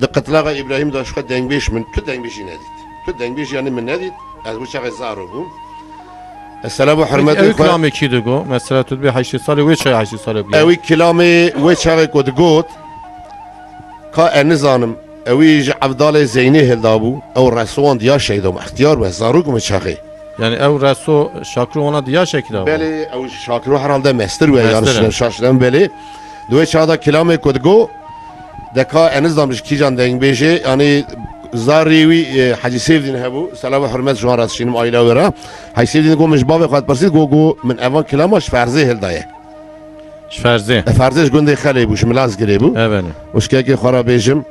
Dikkatlaga İbrahim da şu dengbeş min tu dengbeşi ne dit? Tu dengbeş yani min ne dit? Az bu çağı zaro bu. Esselamu hürmetli evi kilamı ki digo. Mesela tut bir 8 salı ve çay 8 salı bile. Evi kilamı ve çağı kod got. Ka enizanım. Evi avdale zeyni heldabu. Ev restoran diya şeydom. İhtiyar ve zaruk mu çağı? Yani ev reso şakru ona diya şekil abi. Beli ev şakru herhalde mester ve Mester. yani şaşıran beli. Dua çağda kilamı kod go. Deka enizanım kijan dengbeşi yani زاری حاجی سیفدین هبو سلام و حرمت شما راست شینم آیلا ورا حاجی سیفدین گو مش بابی خواهد پرسید گو من اول کلامش فرضی هل دایه Şferzi. فرضیش گنده خالی بوش ملاز گری بو Evet. وش که که خورا بیشم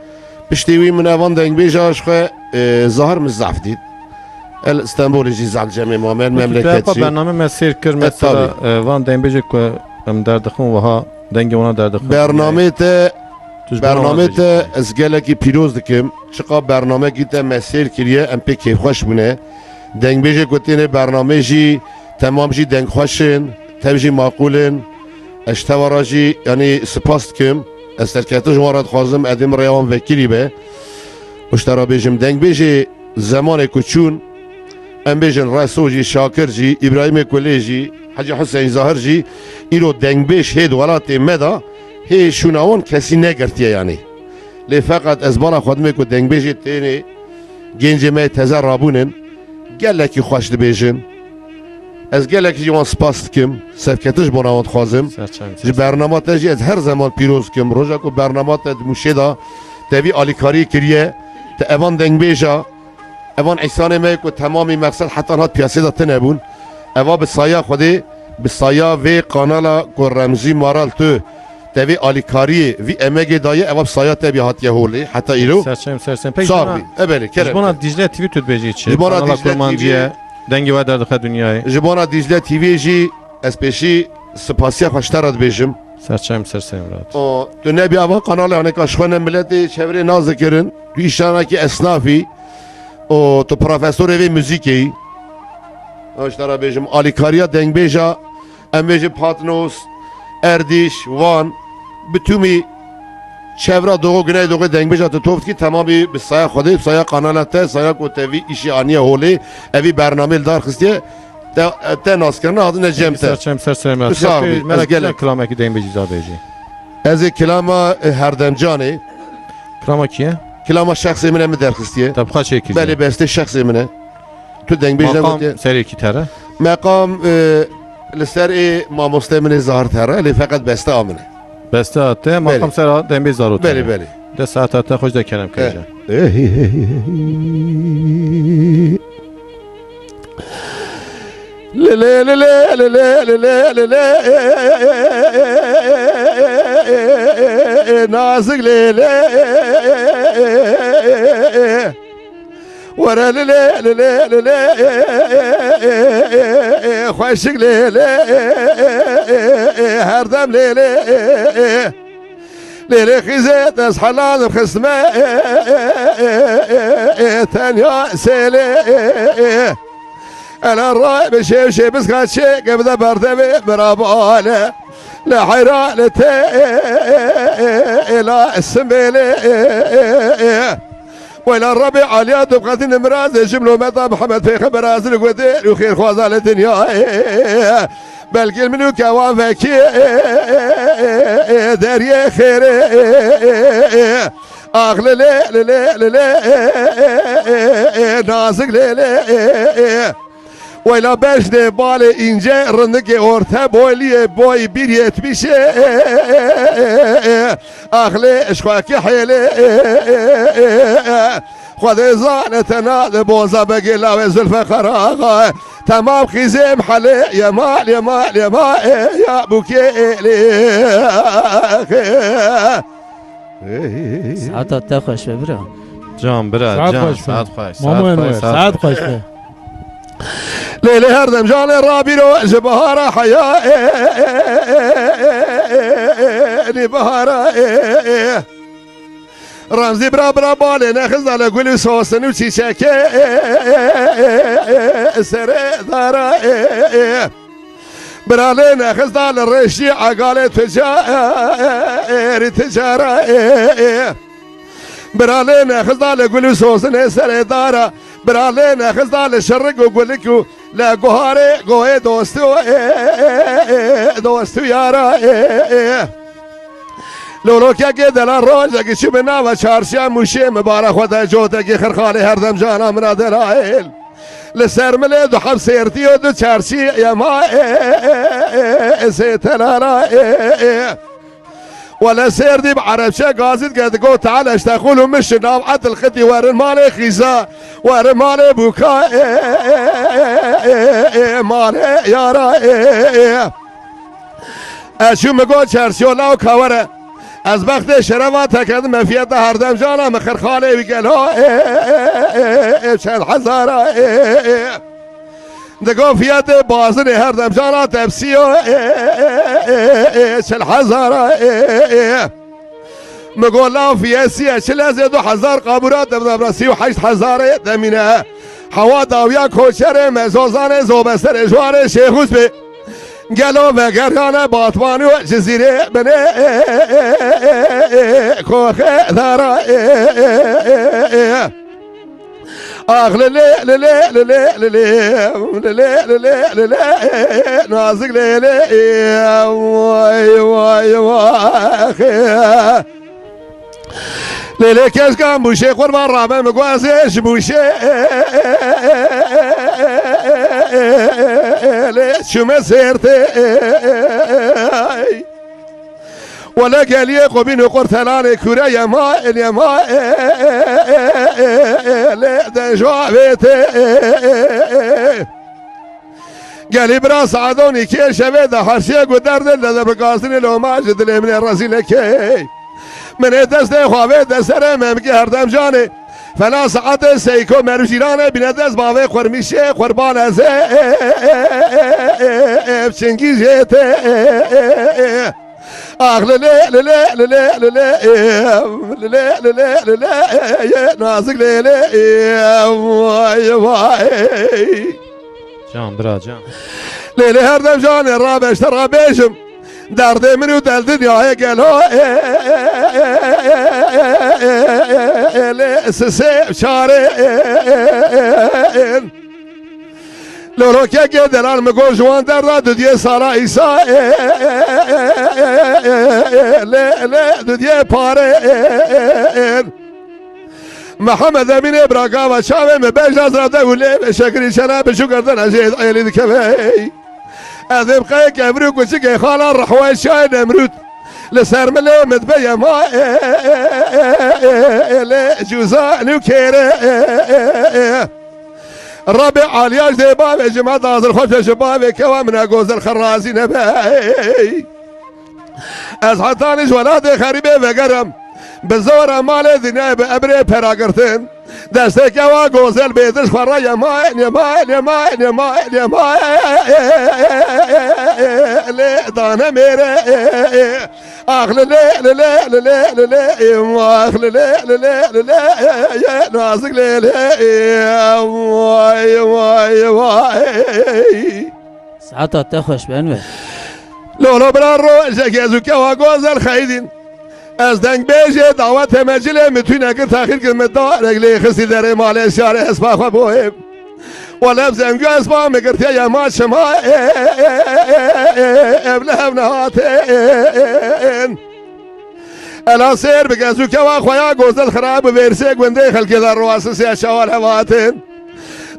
پشتیوی من اول دنگ بیشاش خو ظاهر مزعف دید استانبول جی زعل جمع مامن مملکت Peki برنامه مسیر کر mesela van dembece ko em derdixun ve ha denge ona derdixun. برنامه ته از گله کی پیروز دکم چقا برنامه کی ته مسیر کریه ام پی کیف خوش بونه دنگ بیجه گوتینه برنامه جی تمام جی دنگ خوشن تبجی معقولن اشتوارا جی یعنی سپاس کم استرکت جوارات خوازم ادم ریان وکیلی به اشترا بیجم دنگ بیجه زمان کوچون ام بیجن رسول جی شاکر جی ابراهیم کلی جی حاجی حسین ظاهر جی ایرو دنگ بیش هید ولات مدا هی شوناون کسی نگرتیه یعنی لی فقط از بالا خودمه که دنگ بیجی تینی گنج می تزر رابونن گلکی خوش بیجن از گلکی جوان سپاس کم سفکتش بناوند خوازم جی برنامه تجی از هر زمان پیروز کم روزا که برنامه تد موشیدا تبی آلیکاری کریه تا اوان دنگ بیجا اوان احسان می که تمامی مقصد حتی هات پیاسی دا تنبون اوا بسایا خودی بسایا وی قانالا که رمزی مارال تو تبی آلیکاری وی امگی دایه اواب سایه تبی هاتیه هولی حتی ایرو Serçem. Peki صاحبی ابله کرم Jibona Dicle TV tut beci içi. Jibona Kanala Dicle Kurmancıya denge ve derdixe dünyayı. جبانا دیجله تیوی جی از پیشی سپاسیا خوشترد بیشم Serçem rahat. تو نبی آوا قنال آنه کاشخانه ملتی چهره ناز کرن تو ایشانا کی اسنافی تو پروفسور وی موزیکی اشترا بیشم آلیکاریا دنگ بیجا ام بیجی پاتنوس اردیش وان بتومی چهره دوغو گناه دوغو دنگ بیجا تو توفت کی تمامی به سایه خوده سایه قنالته سایه کوتوی ایشی آنیه هولی اوی برنامه دار خستیه te nas kirna adına cemte. Serçem rahat. Sahibi, Merak gelin. etme kılamaki deyin beci zabeci. Ez kilama herdemcani. Kılama kiye? Kilama şahsi emine mi derxistiye? Tabi kaç ekiz. Beli beste şahsi emine. Tu deng bejne Makam gotiye. seri iki tere. Maqam لسر ماموسته من زهر تره لی فقط بسته آمنه. Beste attı. Makam sera deyin beci zarot. بله بله. De saat hatta hoş da kerem kıracağım. Lele lele lele lele lele nazik lele ورا لله لله لله خوشك لله هردم لله ليلة خزيت اصحى لازم خصمه تانيا سيلي انا الرايب شي بس قال شي قبل بردمي براباله لا حيرانتي لا السميلي ولا الربيع عليا تبقى مراز جملو مطا محمد في خبر ازل قدير وخير خوازال الدنيا بلقي منو كوان فكي دريا خير اغلى لي لي لي نازك لي ولا باش de بالي ince rındaki orta boyliye boy 1.70 اخلي اشخاكي حيلي خذ زانتنا بوزا بقي لا وزلف خراغ تمام خزيم حلي يا مال يا مال يا مال يا بوكيلي ساعات تخش ببرا Can bira Saat can hoş be. saat hoş. Mamu Enver. Saat hoş be. ليلي هردم جالي رابيرو جبهارة حياة بهارة رمزي برا برا بالي ناخذ على قولي صوصن وشيشاكي سري دارا برالي ناخذ على الرشي عقالي تجارة براله نخزال گلو سوسن سر دارا براله نخزال شرق و گلکو لا گوهاره گوه دوستو یارا لولو که دلان روزه که چی بنا و چارشیا موشه مبارک خدا جوته که خرخاله هر دم جانا منا دلائل لسر ملی دو حب سیرتی و دو چارشی یا ما سیتلارا ولا سيردي بعربشة قاصد قد قو تعال اشتغلوا مش نوعات الخدي ورن مالي خيزا ورن مالي بكاء مالي يارا اشو مقول شرشو لاو كاورا از وقت شرفات کد مفیت هر دم جانا مخر خاله بگل ها چند هزارا دگو فیت بازن هر دم جانا تبسیو چند هزارا مقول لا فیسی چل از 2000 قابورات دم 38,000 دمینه هوا داویا کوچر مزوزان زوبستر اجوار شیخوز به گلو و گرگان باتوانو جزیره بنه کوخ دارا آخ للی للی للی للی للی للی نازک لیلی وای وای وای لیلی کس کام بوشه قربان رابه مگوازش بوشه شما سيرتي ولا قال لي قبين قرتلاني كورا يا ما يا ما لا دجوابتي قال لي براس عدوني كي شبه حرشي قدرد اللي بقاسني لو ماجد لي من الرزينه كي من دست خوابه دسره ممكي هردم جاني فلا ساعت سیکو مرجیرانه بیندز باوی خورمیشه قربان از چنگیزیت آخ للی للی للی للی للی للی نازک لیلی وای وای جان برا جان لیلی هر دم جان رابش رابشم درد منو دل دنیای گلو سه چاره لولو که دلان مگو جوان درد دودیه سارا ایسا دودیه پاره محمد امین ابراگا و چاوه مبش نظرده ولی شکری شنا بشو گردن عجید ایلی دکوه أذب قيك أبروك وشكي خالا رحوة شاي نمرود لسر ملي مدبيا ما جوزان وكيري الربع عالياش دي بابي جماعة ناظر خوشة شبابي كوا من أقوز الخرازي نبي أزحطانيش ولادي خريبي وقرم بالزورة مالي دنيا بأبري براقرتين دستك يا غوزل بيدش فرا يا ماين يا ماين يا ماين يا ماين يا ماين لي دانا ميري اخ لي لي لي لي لي اخ لي لي لي يا نازك لي واي واي واي ساعتها تخش بانوي لولو برارو جاكيزوك يا غوزل خايدين از دنگ بیجه دعوت مجله میتونی اگر تاخیر که مدار اگلی خسی در مال شاره اسبا خواه بوهم ولب زنگو اسبا مگرتی یا ما شما ابله نهاتین الا سیر بگزو که و خویا گوزل خراب ورسه گونده خلکی در رواسسی شوال هواتین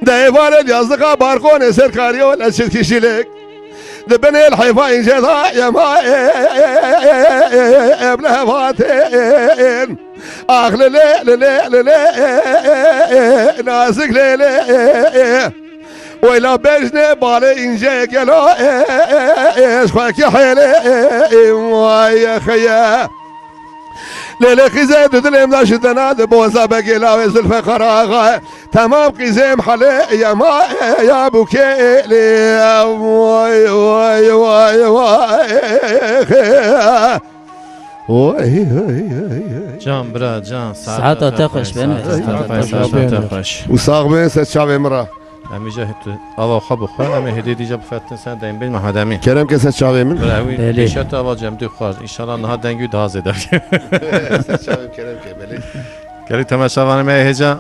دیوال یازدقا بارکون سرکاریو لشد کشیلک دبن الحيفا ينجدها يا ما ابنها فاتين اخ لي لي لي نازك لي ويلا بجني بالي انجي قالوا ايش خاك يا حيلي ويا خيا ليلة خزي دلم داش دناد بوزا بقيلا وزلف خراغه تمام قزيم حلي يا ما يا بوكيلي واي واي واي واي جان برا جان ساعتها تخش بانوي تخش وصاغ بين ستشافي مرة امی جا هت آوا خب خو امی هدی دیجا بفتن سن دیم بین محمد امین كرم كي ستشافي من براوی بله. بیشتر آوا جمع دو خواهد انشالله نه دنگی دازه در ستشافي كرم كي بلي Geri temaşavanı heyecan.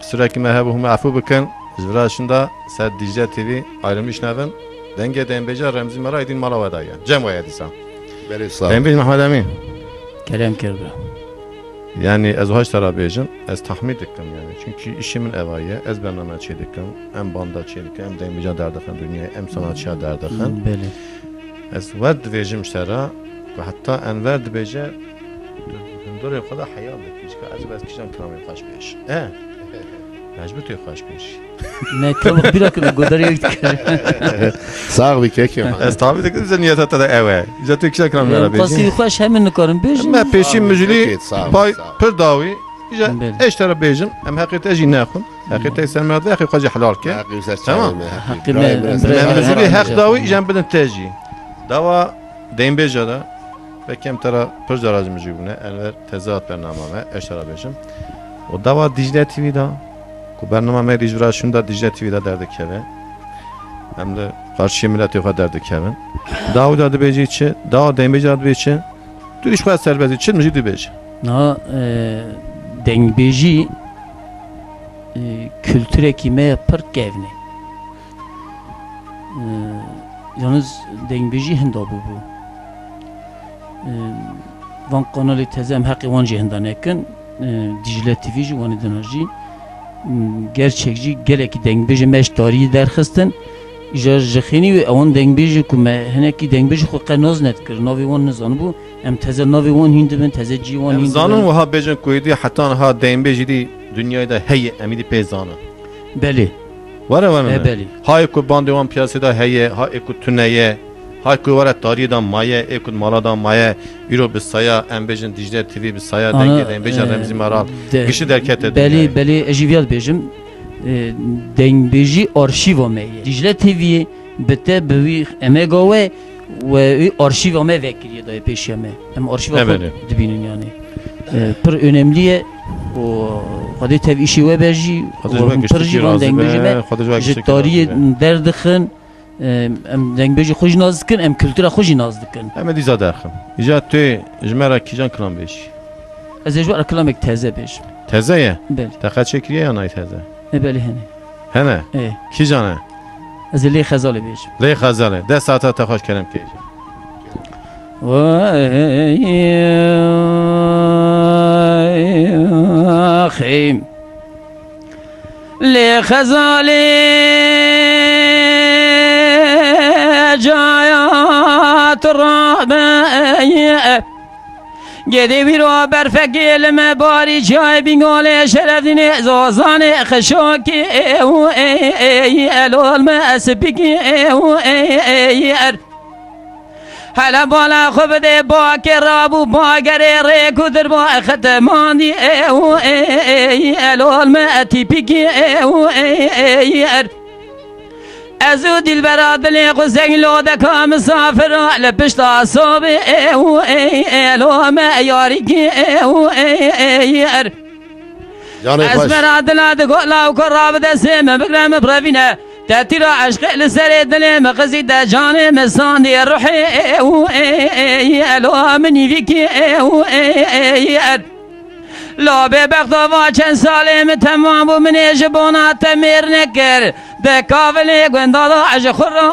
Sürekli mehbumu afu bıkın. Zivraşında Sad Dicle TV ayrılmış nevin. Denge Dembeci Remzi Mara Edin Malavadaya. Cem Vayadisa. Beri sağ ol. Dembeci Mehmet Emin. Kerem Kerbra. Yani ez hoş tarabiyecim. Ez tahmin ettim yani. Çünkü işimin evayı. Ez bername çedikim. Hem banda çedikim. Hem Dembeci derdikim dünyaya. Hem sanatçıya derdikim. Beli. Ez verdi vecim şera. Ve hatta enver dibece. Hündür kadar hayal etmiş. Ez bez kişiden kınamayı kaç beş. Mecbur tüy kaç beş. Ne kabuk bir akıllı godara gittik. Sağ ol bir kek ya. Ez tabi de bize niyet hatta da eve. Bize tüy kişiden kınamayı ara Qasî beşim. xweş hemin nikarin bêjin. Me peşin müzili Sağ ol. pay Sağ ol. pır davi. İşte Belli. eş taraf bejim. Hem hakikaten jin nakun. Hakikaten sermiyat ve hakikaten halal ki. Hakkı güzel Tamam. çağırma. Hakkı İbrahim me- biraz- Bre- Müzili Bre- hak Bre- davi icem bedin teji. Dava Dembeja'da ve kem tara pır zaracımız gibi ne. Enver tezat bernamame eş taraf bejim. O dava Dicle TV'da. Bu bernamame icra şunda Dicle TV'da derdik keve. Hem de karşı millet yok derdik kevin. Davud adı beji içi. Dava Dembeja adı beji içi. Dürüş kadar serbest için müzik beji. Na dengbêjî kültürekî me pir kevne. Yalnız dengbêjî hinda bû. Van kanalê teze em heqê wan jî hinda nekin. Dicle TV jî wanê dina jî. Gerçek jî gelekî dengbêjê me ji tariyê derxistin. İja ji xênî wê ewan dengbêjê ku me hinekî dengbêjê xwe qenaz nedikir. Navê wan nizanibû. Em teze navê wan hîn dibin, teze cî wan hîn dibin. Zanın ve ha bejin koydu hatta ha Dembeji di dünyada heye emidi pezanı. Belê. Var mı? Belê. Hay ku bandevan piyasada heye, ha eku tüneye, hay ku var tarihidan maye, eku maladan maye, euro bir saya, embejin Dicle TV bir saya denge Dembeji Remzi Maral. Kişi derket edin. Belê ejiviyat bêjim. Dengbêjî arşîva me ye. Dicle TV'ye bite bi wî emega we wî arşîva me vekiriye dayê pêşiya me. Em arşîva xwe Evet. dibînin yani. Pir önemli ye. O xwedê tev işî we be jî pir jî van dengbêjê me ji tariyê derdixin. Em dengbêjî xwe jî naz dikin, em kültüra xwe jî naz dikin. Hemen diza derxim. İca tü jmera kijan kılan beş. Ez ê ji we kilamek teze bêjim. Tezeye. Belê. Takat çekiriye ya nay teze. Belê hene. Hene. Kijane. Ez ê lê xezalê bêjim. Ley khazale. De saata te hoş kerem ki. خيم لخزالي جايات الرابع گدی بیرو برفقیل مباری جای بینگاله شرفدینی زازانه خشاکی او ای الال مسبیکی او ای هلا بالا خوب ده با کرابو با گره ری کدر با ختمانی او ای الال متیپیکی او ای ازو دل برادلی قزنگ لوده که مسافر لپشت آساب او ای لو ما یاری کی او ای Canı از baş. برادلا دگو لاو کراب دسم بگرم برفینه تاتیرا عشق لسر دلم قزید جان مساندی روحی او ای لو منی ویکی او ای لا به بغداد چند سالم تمام و من جبونا تمیر نکر ده کاولی گندادا عج خورا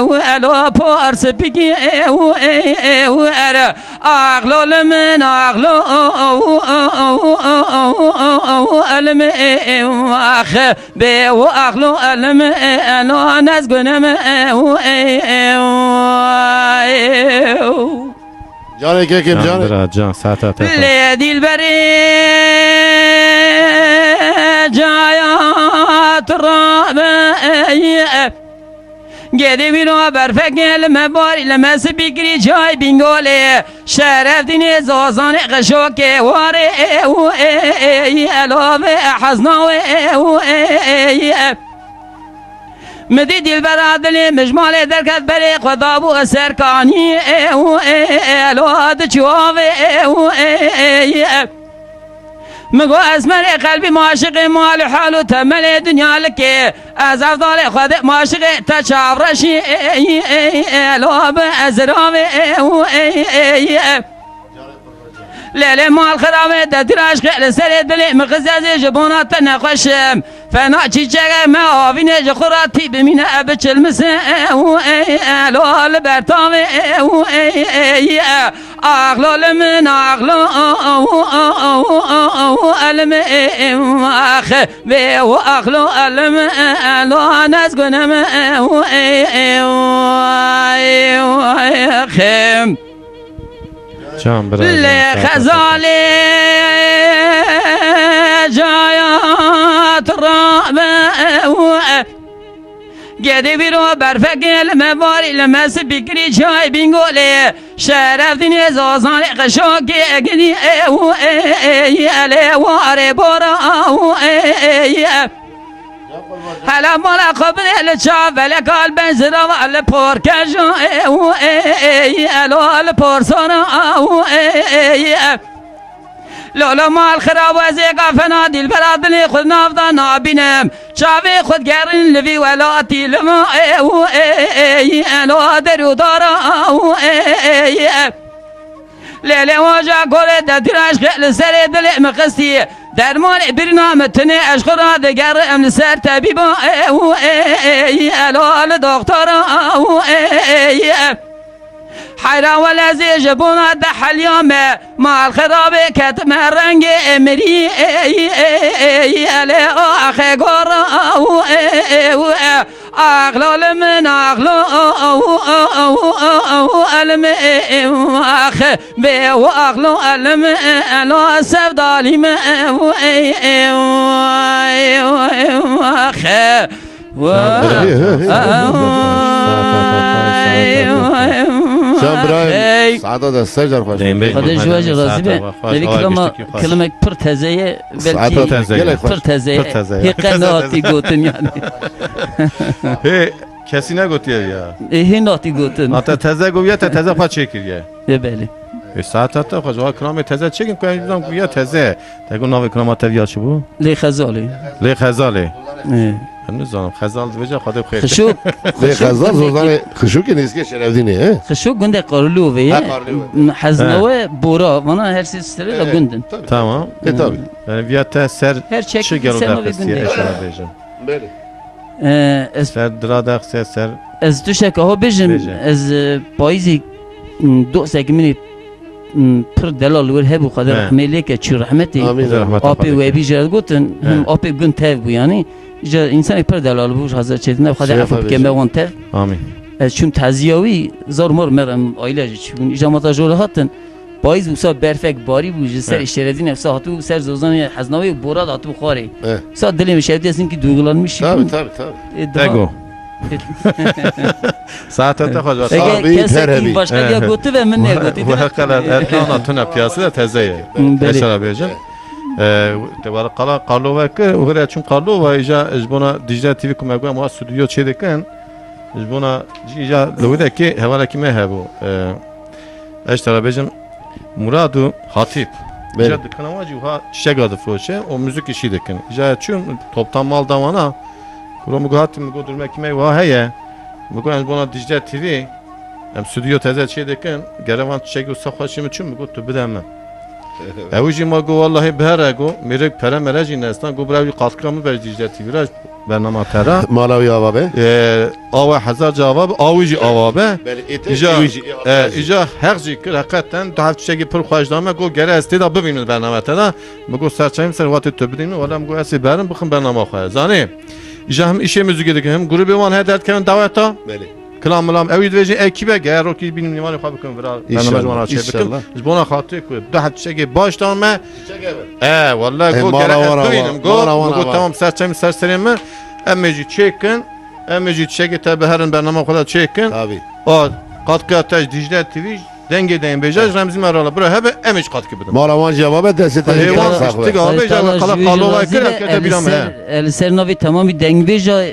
و الو پارس بگی و اره اغلو لمن اغلو علم اخ به و اغلو علم انا نزگنم Canı kekim canı. Candır can saata te. لی دلبری جایات رابعه گدی بیرو برفقل مباری لمس بگری جای بینگاله شرف دینی زازان قشوک واره او ای علاوه حزناوه او ای مدی دل برادلی مجمال درکت بری خدابو سرکانی او الواد چواو او مگو اسمر قلبی معاشق مال حال و تمل دنیا لکی از افضال خود معاشق تشاورشی الواب ازراو او لیلی مال خرابه دتیر عشق لسر دلی مخزازی جبونات نخوشم فنا چی چگه ما آوینه جخوراتی بمینه بچل مسه لال برتاوه اغلال من اغلال علم اخ به و اغلال علم لا نزگنم خم Can biraz. لخزالي جايات رابع قدي بيرو برفق المباري لما سبكري شاي بنقولي شرف دنيا زوزان قشوكي قدي يالي واري بورا هلا مالا قبل الشاف لقال بنزرا وعلى بوركاجو الو البورسونا لولا مال خراب وزيقا فنادي البلاد اللي خذ نافضا نابينم شافي خذ قرن لفي ولاتي لما الو درو دارا لیلی واجا گل دتیر عشق لسر دل مقصی درمان برنامه عشق را دگر ام لسر طبیبا الال دکترا حیرا ولازی جبونا ده حلیامه مال خرابه کتم رنگ امری الی آخه گورا اغلال من اغلال اخ به و اغلال من سفدالی من اخ Can Brahim Saada da Sercan hoş. خدای جواج راضی به ولی کلمه پر تزه بلکی پر تزه هی قناتی گوتن yani He kesine götüyor ya. هی ناتی گوتن Hatta teze goya teze pa çekir ya. بله Saat hatta hoca kram teze çekin koyacağım goya teze. Tego nave kram tev şu bu. لی خزالی Le khazale. Ne zanım khazal veja xadı xeyr. خشوک Ve kazan zozan kışu ki neske şerefdini he. خشوک گنده قارلو وی قارلو. حزنوه بورا وانا هر سی سری da گندن Tamam. Tabi. Yani viyata ser Her çek çi gelo sen o dersi bir günde. eşara bejim. Böyle. از Ser drada ser از تو شک ها بجم بجم. از پاییزی دو سگمینی پر دلال ور هبو خدا اه. رحمه لیکه چی رحمتی Amin. rahmet آپی و بی جرد گوتن هم اه. آپی گن تف بو یعنی جا انسان پر دلال بوش حاضر چیدن خدا شفا عفو بشه. بکمه وان تف Amin. از چون تزیاوی زار مر مرم آیله چون ایجا متا جول هاتن پاییز بوسا برفک باری بوج سر اه. اشترادی نفسا هاتو سر زوزان حزناوی بوراد هاتو خاری اه. سا دلیم شدی هستیم که دوغلان میشی Tabi. Tego. Saat hatta hoca. اگه Tabii, کسی terhebi. این başka ya götü ve min ne götü Bu hakalar erkan tuna piyası da tezeye. Beli. Eşara bejim. Tebara qala qallo ve ke ugre çun qallo ve ija jbona Dicle TV kumagwa ma stüdyo çedekan jbona ija lowda ki hevala ki mehabu. Eşara bejim Muradu Hatip. Beli. İja dikkanamacı ha çiçek adı froşe o müzik işi dikin. İja çun toptan mal davana Kurumu gahatim go durmak kime va heye. Bu yani buna Dicle TV hem stüdyo teze çedekan garavan çiçek usta xoşim çun go tu bidemem. Evuji ma go vallahi behara go mirek pere mereci nestan go bravi katkımı ver Dicle TV raj bernama tera. Malawi avabe. Ava hazar cevap avuji avabe. Beli ete. İja her zikir hakikaten daha çiçeği pır xoşlama go gere estida bibinin bernama tera. Bu go serçayım ser vati tübdini valla go esi berin bıkın bernama xoya. Zani İja hem işe müzik edik hem grubu van hedert kan davata. Beli. Kılam evit veji ekibe gel roki benim nimani xabıkın vera bernama jwana çebikin. İnşallah. Jbona xatı ku daha çiçeği baştan mı? Vallahi go mara gere vara duydum mara go vara go var. tamam serçayım serserimi. Emmeci çekin. Emmeci çekin tabi herin bernama kadar çekin. Tabi. O katkı ateş Dicle TV dengedeyim bejaj Remzi Merala bura hebe emeç katkı bidim. Malawan cevabı dese Eyvallah, tezgah işte saklı. abi cevap kala kalova kırak ya bir ama. El sernavi tamamı dengbeja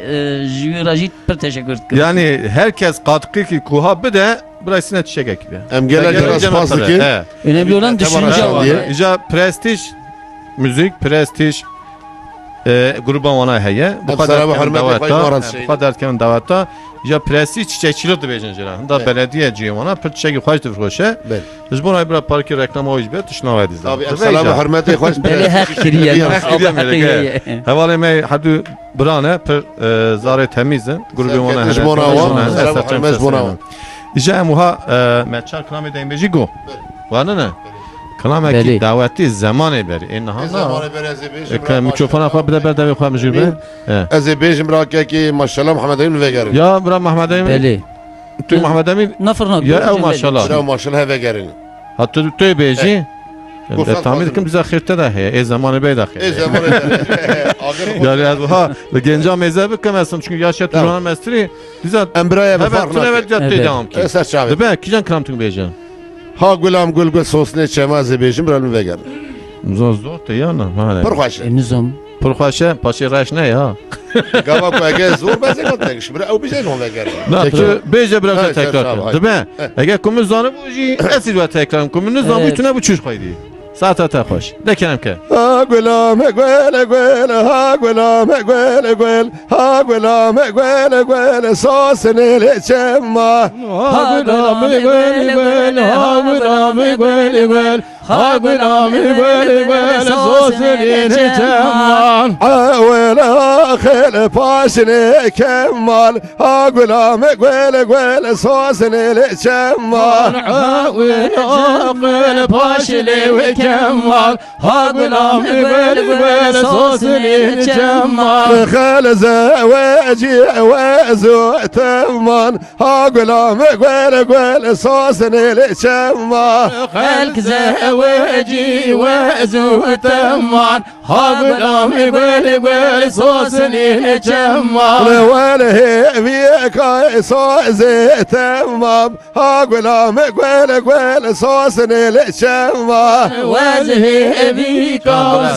jürajit per teşekkür ederim. Yani herkes katkı ki kuhabbe de burasına çiçek ekibi. Em gelecek spaslı ki. Önemli olan Temara düşünce şahı var. diye. İca prestij müzik prestij gruba ona heye. Hep sana bir hürmet ve bu paymaran şey. kadar kemen davata. ya presi çiçekçilik dibêjin jîran. Da belediye cîwana pir çiçekî xweş difroşe. بله Ji bo bira parkê reklama wî be tişnava dizan. طبعا السلام حرمتي خوش بله حق کریه Hevalê me hedû birane pir zarê temîzin. Grubê wana Serketiş Bonawa, Selam Ahmet Bonawa. İja em wiha meçar kilamê dembêjî got. Wane ne? Belê. Kilamekî dawetî zemanê berî. Ên niha زمان mikrofona xwe bide ber devê xwe mijîr be. از بیشم را که ماشاءالله محمد امین وگرین Ya bira Mehmed Emin. بله Tu Mehmed Emin. نفرنا Ya ew maşallah. را ماشاءالله وگرین Ha tu bêjî. Gofret Tahmin lazım. dikim bize xirte de heye. Zamanı bey de ای heye. زمان Yani ez ha li genca meze bikemesin çünkü yaşa turana mestri. Dizat امبرای evet بفرق tu evet نکن cadde Evet. devam ki. سر شاوی Dibe kijan kram tu bêjin. ها گلام گل گل سوسنه چما از بیشم را وگرین Zor te yana. پر خوشه نظام Purxaşe paşê reş ne ya. گاوا کو اگه زور بزه کن نگش برای او بیشتر هم وگرین Na tu bêje biraz Evet, tekrar sağ ol, kir. hayır. Dibe eğer kumu zanı bu jî esil ve tekrar kumu zanı Evet. tune bu çüş koydu. Saata te hoş. De kerem ke. ها گلام گل گل ها گلام گل گل ها گلام گل گل سوسنه چما ها گلامي گل گل ها گلامي گل گل ها گلامي گل گل سوسنين جمال اول آخر پاشنه کمال ها گلام گل گل سوسنه چما وعاقل باشلي وكمال ها غلام قبل قبل صوصلي جمال خال زواجي وزو تمان ها گلام گل گل سوسنه چما خلق زواجي وزو تمان ها غلام قبل قبل صوصلي جمال وله بيكاي صوز تمام ها گلام گل گل سوسنه چما وزهي بيك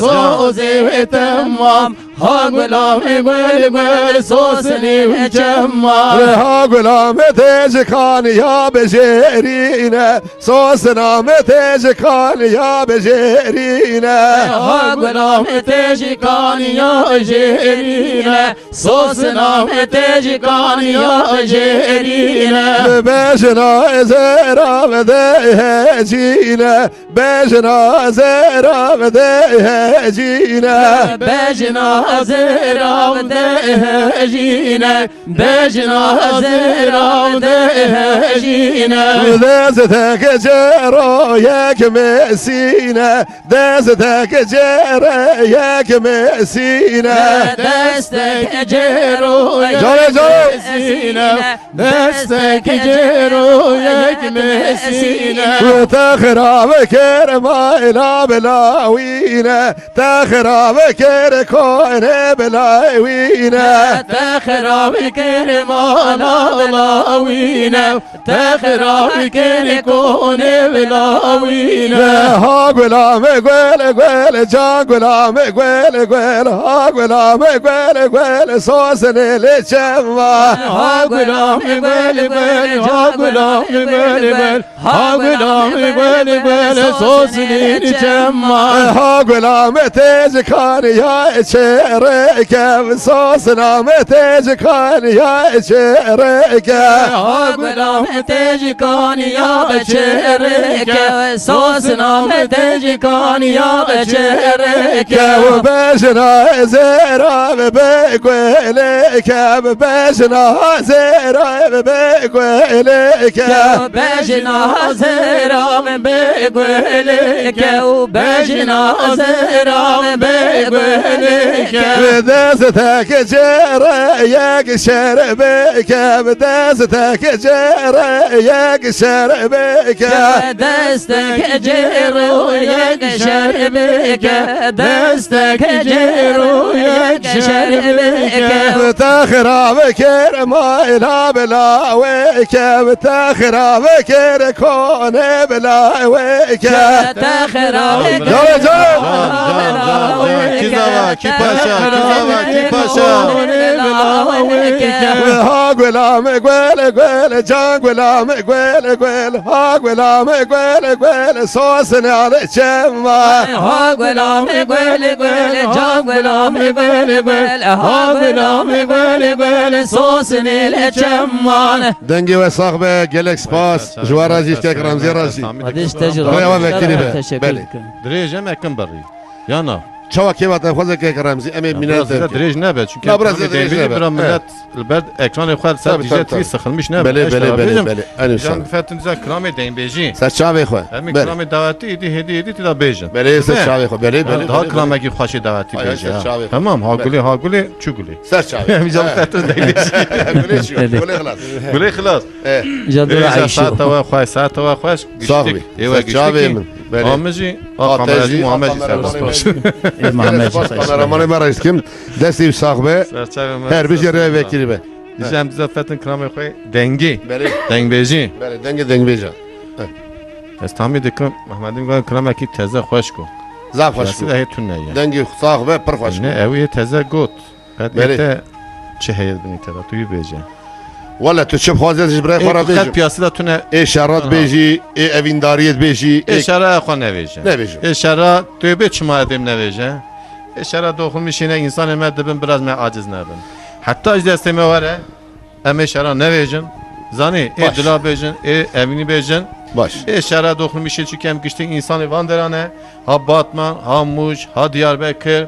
صوصي تمام ها غلام قبل قبل صوصلي جمال ها گلام تیج کان یا بجرینه سوس نام تیج کان یا بجرینه ها غلام تجكان يا جيرينا صوص نام تجكان يا جيرينا بجنا زرا بده جینه بجنا زرا بده جینه بجنا زرا ودهجينا بجنا زرا ودهجينا دزتك جرا یک مسینه دزتك جرا یک مسینه دستك جرو جاره جاره مسينا دستك جرو يك مسينا تخرب كرما إلى بلاوينا تخرب كركون بلاوينا تخرب كرمانا بلاوينا تخرب كركون بلاوينا ها غلام قول قول جا غلام قول قول ها غلام قول قول سوسن لچما ها غلام قول قول ها غلام قول قول ها غلام قول قول سوسني جما ها غلام تیز کان یا چرک سوس نام تیز کان یا چرک ها غلام تجكان يا بشرك صوص نام تجكان يا بشرك و بجنا زرا بقولك بجنا زرا بقولك بجنا زرام بقولك وبجنا زرام بقولك بدازتك جرى ياك شربك بدازتك جرى ياك شربك دستك جرو يكشر بك دستك جرو يكشر بك بتخرب كرما إلى بلاويك بتخرب كركون بلاويك تخرب جاره جاره Kizava ki paş paşa, ki paşa. Ha gülame güle güle can gülame güle güle ha gülame güle güle sosunu al çemma Ha gülame güle güle can gülame güle güle ha gülame güle güle sosun ile çemman. dengi ve sahbe gelek spas jwara jistek ramzi razi Hadi işte Raya vekili be. teşekkür Beli. ederim. Direjim ekim bari. Yana. çava kevata fazla kek ramzi eme Biraz minnet da direj ne be? Çünkü Ya biraz ekonomi da direj devri ne be? bir millet elbet ekranı yukarı Tabii, sen tabii, dijet tabii. sıkılmış ne be? bele bele bele bele en Can son fetin za krami deyin sen çave xwe Hem bele krami daveti idi hediye idi da bejin. bele sen çave xwe bele bele Daha krami ki xoşi daveti Ay, beji. ay, çavi. Tamam ha guli çuguli. ser çave Hem can fetin deyin beji. bele şu bele xlas Guli xlas. Jadura Deja Ayşe. saat ve xoş. Sahbi Ewa çave giştik. min bele Ameci, kameracı Muhammed Serbaş. Muhammed kameramanı merak kim desti sahbe Serçeve. her bir yere vekili be Diyeceğim bize fetin krami xoy dengi. bele Deng beji. bele denge denge beja Ez tahmin dikim Mehmet'in gönül krami ki teze xoş ko. zaf hoş Şurası da heytun ne ya. dengi sahbe per hoş Ne evi teze got. Beli. Ete çe heyet bini teda tuyu beji. valla tu çöp hazır jibrey xara Kat beja piyasada tune e şarat beji e evindariyet beji eşara xo ne beji. ne beji Eşara tövbe çuma edim ne beji. Eşara dokunmuş yine insan emed dibin biraz me aciz ne bin. Hatta işte isteme var ya. Em eşara ne bejin. Zani Baş. dila bejin evini bejin. baş Eşara dokunmuş çünkü hem kişinin insanı van derane. Ha Batman, ha Muş, ha Diyarbakır,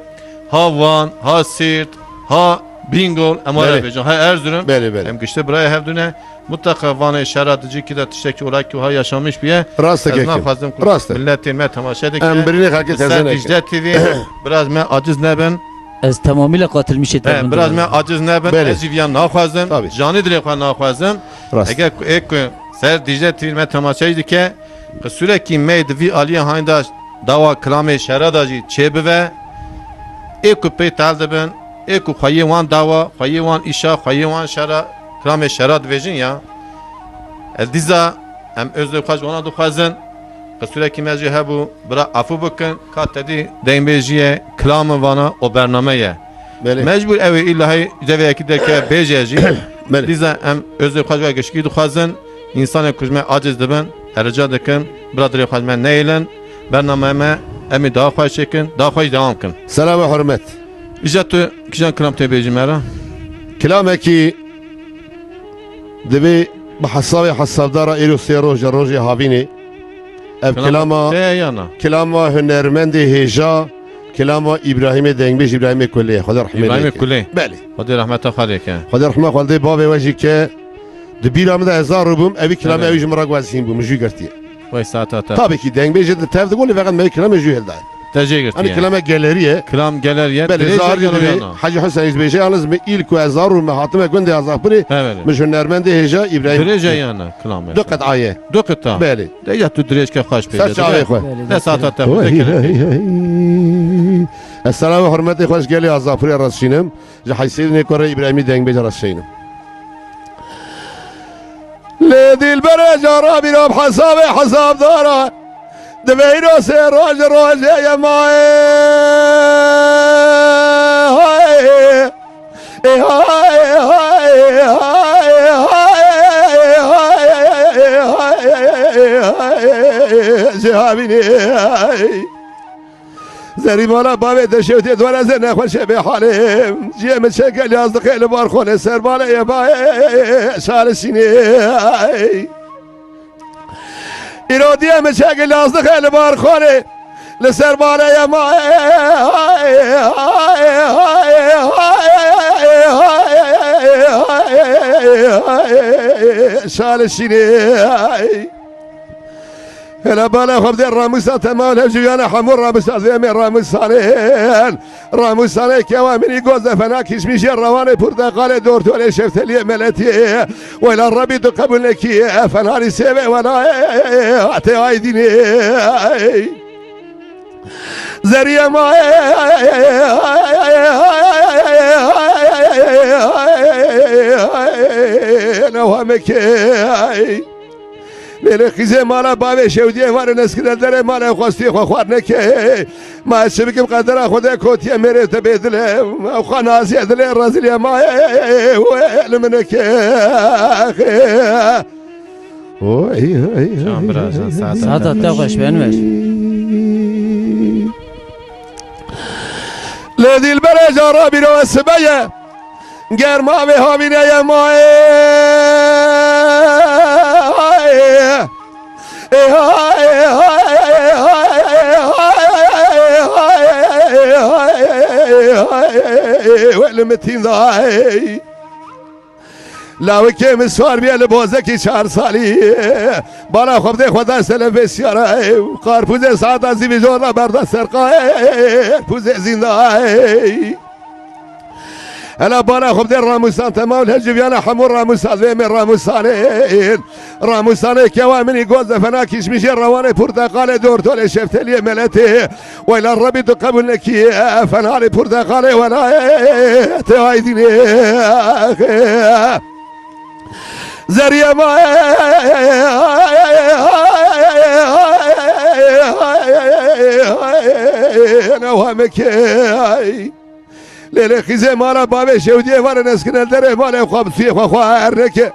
ha Van, ha Siirt, ha Bingöl, ama Beli. öyle bejin. Ha Erzurum. bele bele Hem kişi buraya hevdüne mutlaka Van'a eşara edici ki de tişteki olay ki ha yaşamış bir yer. rasta Ez ne kekim fazla rasta milletin me tamaşa edek. em birini herkes Sen tezen Dicle TV biraz me aciz ne ben. Ez tamamıyla katılmış etim. Biraz me aciz ne ben. Beli. Eziviyan naxwazim. Tabii. Canı dile xwe naxwazim. rasta Eger ku ek ser Dicle TV me tamaşa edike. Sürekli me vi aliye haynda dava klame şerada jî çebive. Ek ku pey tal dibin. Ek ku xwayê wan dava, xwayê wan îşa, xwayê wan şera klame şera dibêjin ya. Ez dîza em öz xweş wana dixwazin. Sürekli mecbur hebu bıra afu bakın kat dedi denbejiye klamı vana o bernameye bele mecbur evi illahi deveye giderke bejeji bele diza em özü xajva geçki duxazın insan kujme aciz dibin erca dikin bradri xajmen neylen bernameme emi daha xoş çekin daha xoş devam kin selam ve hürmet icatı kijan klam tebeji mera كلامك دبي بحسابي حسابدارا إيرو سيروج روجي هابيني أب كلاما yana كلاما هنرمندي هيجا كلاما إبراهيم دنگبيش إبراهيم كلية خدا رحمه İbrahim لك Kuley بله hadi rahmete xalike خدا رحمه خالدي بابي وجهي كه دبي رامد هزار روبم أبي كلامي بله. أبي جمرا قواسين بو مجوي قرتي vay saata ta طابي كي دنگبيش تاف تقول فقط ما كلام مجوي هلدا tecegir أنا كلامه جاليريه klam geler yer بله زار دبي حاج حسن إزبيشي أنا زم إيل كو هزار روم حاتمه كوندي هزار بري evet مش هنرمندي هيجا إبراهيم Direce yana klam دو قطعية دو قطع بله ده ya tu direce ke xoş سر چاوي خو ne saata ta السلام حرمتي خوش گلی ازافری راسینم ج حیثیت نکره ابراهیمی دنگ بج راسینم لدیل بر جارا بیرام حساب دارا دبیرو سه روز یا مای جهابینی زری مالا بابی دشوتی دوره زن نخوش به حالم جیه مشکل یازد خیلی بار خونه سر بالا یه بای شال سینه ایرادیه مشکل یازد خیلی بار خونه لسر بالا یه بای شال سینه هلا بالا خبز الراموسة تمام هجيانا حمر راموسة زي من راموسانين راموسانين كوامني جوز فناك يشميش الرواني برتقالي دور تولي شفت لي ملتي ولا الربي تقبل لك فناري سيبي ولا أتي عايديني زريا ما نوامك لیلی خیزه مالا باوی شودیه وار نسکن داره مالا خواستی خوار نکه ما شبکم قدر خدا کوتیه میره تبدله او خنازی دله رازلی ما لمنک Can biraz saat. ساعت تا خوش بنوش لدی البره جارا بیرو سبیه گرما به هاوینه ماه ولمتین دای لاوی که مسوار بیه لبازه کی 4 سالی بالا خوب ده خدا سلام بسیاره قارپوز ساعت ازی بیجور برده سرقای پوز زنده الا بالا خوب ده راموسان تمام الهجویان حمور راموسان ویم راموسانه که وامنی گوز فنا کش میشه روانه پرتقال دور طول شفتلی ملته ویلا ربی تو قبول نکی فنال پرتقال ولا تهایدینه زریه ما نوامك لیلی خیزه مالا بابی شودیه وار نسکن داره مالا خواب فی خوارنک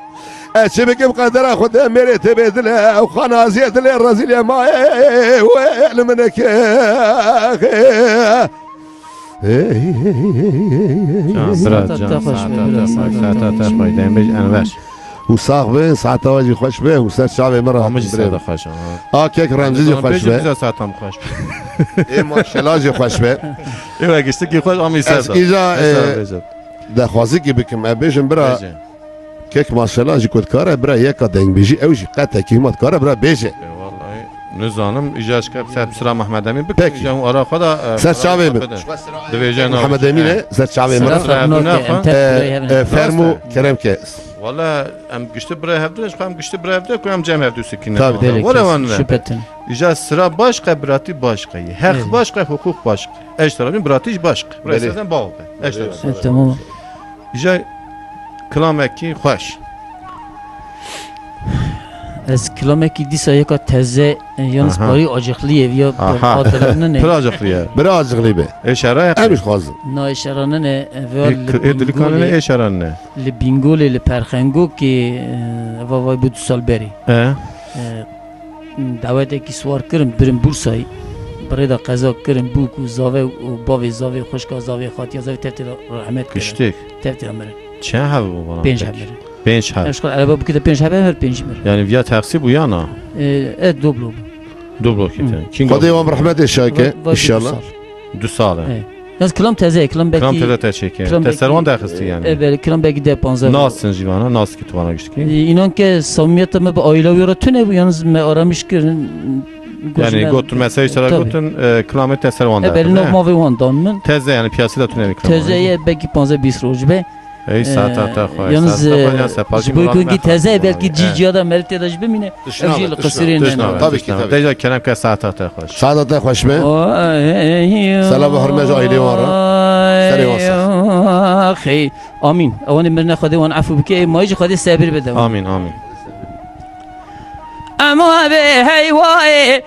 اچه بکم قدر خود میره تبدله او خنازی دل رازیلی ما ولمنک و ساق به ساعت آواجی خوش به و سر شعب مرا Amıcı saat xoş. کک رمزی خوش به Güzel saat tam xoş. ای ماشلاجی خوش به Evet geçti ki xoş ama از ایجا دخوازی که بکم ابیشم برا کک ماشلاجی کد کاره برا یکا دنگ بیجی اوجی قطع کیمات کاره برا بیجه Vallahi nizanım icaz kap sıra Mehmet Emin Peki. bikeceğim ara kada سر شعب من Döveceğin محمد امینه سر شعب مرا فرمو کرم که Valla em güçlü bre hevdiniz hem güçlü bre hevde koyam cem hevdü sikine. Tabii. Valla vanne. şüphetin İcaz sıra başka birati başka. Hak başka hukuk başka. Eş tarafın birati başka. Burası bağlı. Eş tarafın. tamam İcaz kılameki hoş. از کلامکی دیسا یکا تزه یانس Aha. باری آجخلیه یا Aha. خاطرانه نه Pıracıklıya. برا عجقلی Eşara امیش خوازم نایشرانه نه Edilikanını eşaranne. لبینگول لپرخنگو که وای بود سال بری دعوت کی سوار کردم برم بورسای برای دا قضا کردم بو کو زاوه و باوی زاوه خوشکا زاوه خاطی زاوه تفتی رحمت کردم Güçlük. تفتی امره Çen havi bu bana? 5 امره 5 havi. اشکال عربا بکیده 5 همه هر 5 مره Yani via taksi bu yana. دوبلو Dublo kite. King خدا امام رحمت الشاکه انشالله Du sale. Yalnız kılam teze, kılam belki... Kram teze teşekkür. kılam belki- Teservan daxıstı yani. Evet, kılam belki de 15. Nasılsın Jivana? Nasıl ki tuvana güçtü ki? İnan ki samimiyetime bu aile uyara tüne bu yalnız me aramış ki... Yani götür mesaj taraf Tabii. götün kılamet teservan daxıstı. Evet, benim mavi vandan mı? Teze yani piyasada tüne bir kılamet. Tezeye belki 15-20 roz be. Ey saat ta xoş. Yalnız bu kungi teze belki ciciya da merit edaj bimine. Evcil qasirine. Tabii ki, tabii. Deja kerem ke saat ta xoş. سعادت خوش به سلام و حرمت عائله وارا. سری اخي امين اوان مرنا خدي وان عفو بك ما يجي خدي صبر بده Amin amin. اما به هي واي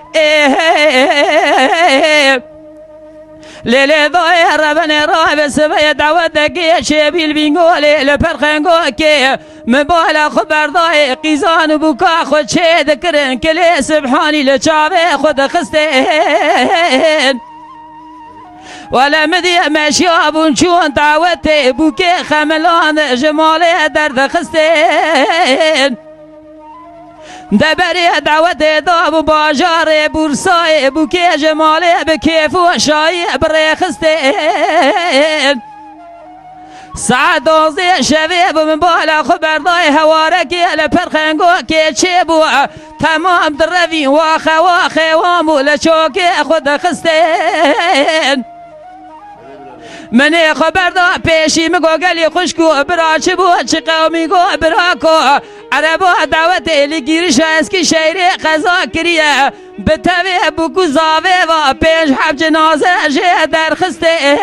ليلة ضايع ربنا راه سبيا دعوتك يا شبي البنقولي لبرخنقو كي مبالا خبر ضايع قيزان بوكا خد شي ذكرن كلي سبحاني لشعبي خد خستين ولا مدي مشياب ونشون دعوتي بوكي خملان جمالي درد خستين دبری دعوت داب باجار بورسای بوکی جمالی بکیف و شایی برخستین ساعت 12 شبه بمن بالا خبردای هوارکی لپرخنگو که چی بو تمام دروی واخه وامو لچوکی خود خستین منی خبر دا پیشی مگو گلی خوشکو برا چی بو چی قومی گو برا کو عربا دعوت لگیرش اسکی شیری قضا کریه به توی بکو زاوه و پیش حب جنازه جه درخستین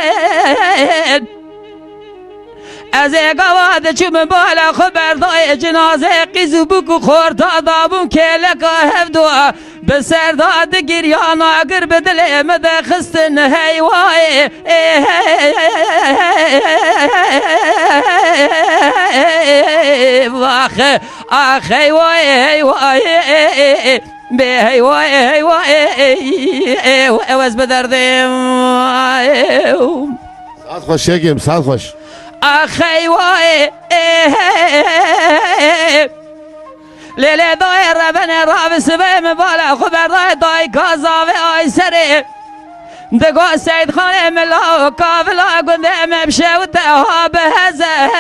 از گواد چوم بالا خبردای جنازه قیزو بکو خورتا دابون که لکا هفدو به سرداد گریان اگر به دل مده خستن هیوای واخه آخه وای وای به هیوای هیوای اوز بدردم ساعت خوش یکیم ساعت خوش آخه وای لیلی دای ربن راب سبه بالا خبردای دای کازاوه آی سره دگو سید خانه ملا و کافلا گنده مبشه و تها به هزه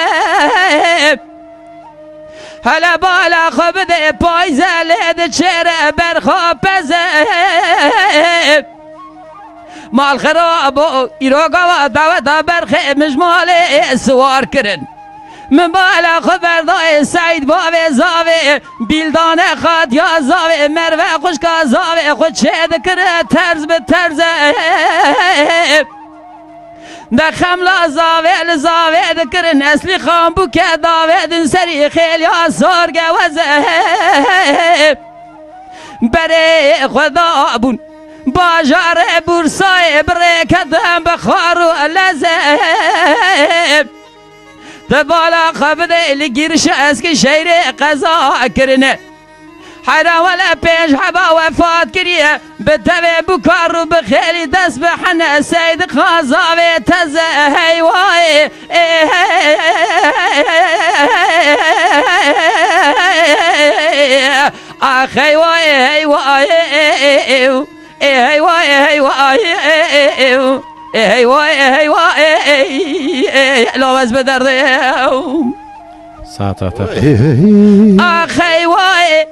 هلا بالا خبده پایزه لید چره برخواب پزه مال خراب و ایروگا و دعوت برخه مجمال سوار کرن من بالا خبردای سعید باوه زاوه بیلدان خاد یا زاوه مروه خوشکا زاوه خود چه دکره ترز به ترزه ده خملا زاوه لزاوه دکره نسلی خام بو که داوه دن سری خیلی ها سرگه وزه بره خدا بون باجار بورسای بره کدم بخار و لزه بالا خبده لگیرش از که شیر قضا کرنه حیران ولا پیش حبا وفات کریه به توی بکار و بخیلی دست بحنه سید خازاوی تزه هیوای آخ هیوای هیوای هیوای هیوای هیوای هیوای لوز بدرده ساعت آخ هیوای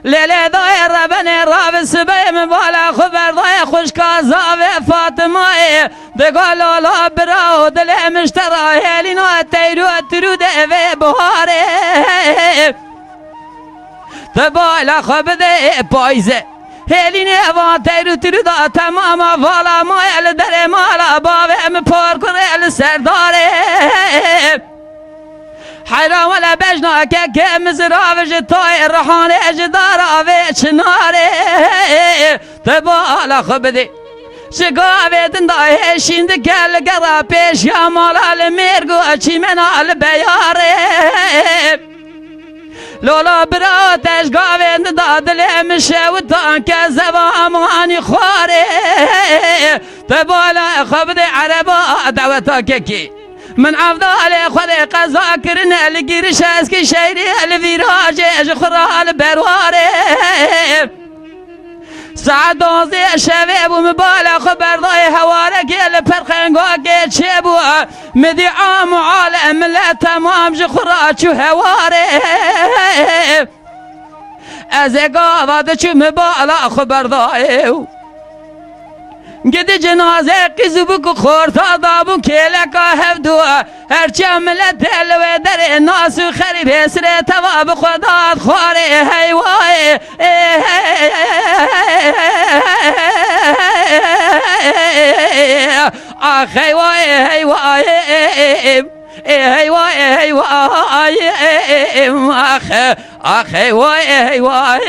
لیلی دای ربن راب سبه من بالا خبردای خوشکا زاوه فاطمه دگا لالا برا دل مشترا هلینا تیرو ترود و بهاره بالا خبده پایزه هلینه وان تیرو ترود تمام والا مایل در مالا باوه ام پار کنه سرداره حیران ولا بجنا که مزراوش تای روحانه اجدارا و چناره تبالا خبده شگاوه دندای شیند گل گرا پیش یا مالا میرگو چی منال بیاره لولا برا تشگاوه دادل مشه و تان که زبامانی خواره تبالا خبده عربا دعوتا که من افضل خود قضا کرنه لگیرش از که شیری الویراج اجخرال برواره ساعت 12 شبه بو مبالا خبردای هواره که لپرخنگا که چه بو مدی عام عالم لا تمام جخرا چو هواره از اگاواد چو مبالا خبردای گد جنازه قیزو بکو خورتا دابون که لکا هفدو هرچی ملت الوه در ناس و خریب حسر تواب خداد خواره هیوای آخ هیوای هیوای هیوای هیوای آخ هیوای هیوای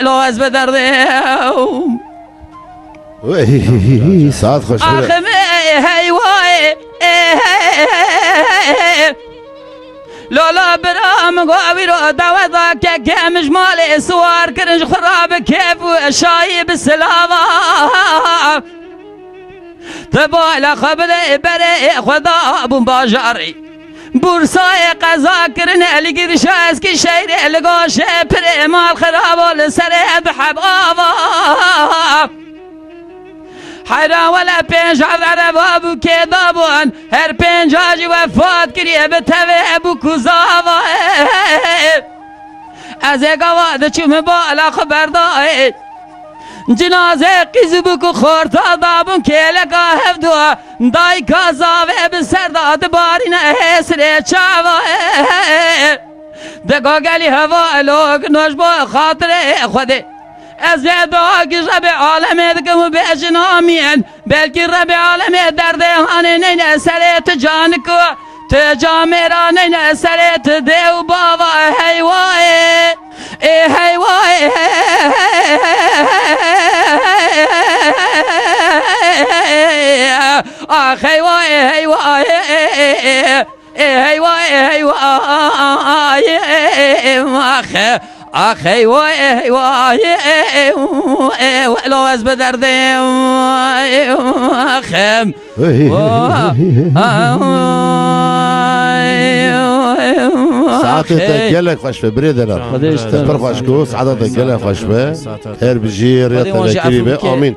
لوز بدرده ساعت خوش آخه هیوای لالا برام گوی رو دعوتا که کمش مال سوار کرنج خراب کیف و شایی بسلاوا تبالا خبره بره خدا بون باجاری بورسای قضا کرنه لگیرش از که شیر لگاشه پر مال خراب و لسره بحب آوا حیران ولا پنج عذر بابو که دابون هر پنج آجی وفات کریه به توه بو کزاوا از اگواد چوم بالا خبردای جنازه قیزو بکو خورتا دابون که لگا هفدو دای کازاوه به سرداد بارین حسر چاوا دگا گلی هوا لوگ نوش با خاطر خوده از داغ رب عالم دکم بیشن آمین بلکی رب عالم درد هانه نین سرت جان کو تجا میرا نین سرت دیو بابا هیوای هیوای آخ هیوای هیوای هیوای هیوای آخی وای وای ولو از بدردم آخم ساعتك قالك خوش بريدنا تفر خوش كو سعادتك قالك خوش به هر بجير يا تذكري به امين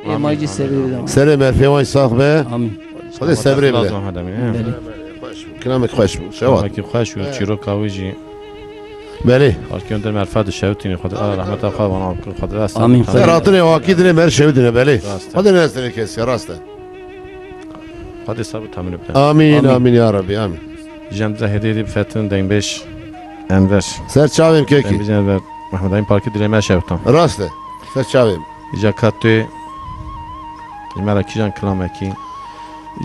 سلام في وين صاحبه امين خذ صبري به لازم هذا من كلامك خوش شو کی خوش و چیرو کاویجی بله آرکیون در مرفد شوتینی خود رحمت الله و نام خود راست آمین. راتني واكيد اني مرشي ودنا بله هذا الناس اللي كيس راسته خود صبر تامین بده امين امين يا ربي امين جم زهدی دی فتن دنبش انور سر شاويم كيكي دنبش محمد این پارکی دیلمه شوتان راسته سر شاويم جا کاتوی جمعه کی جان کلامه کی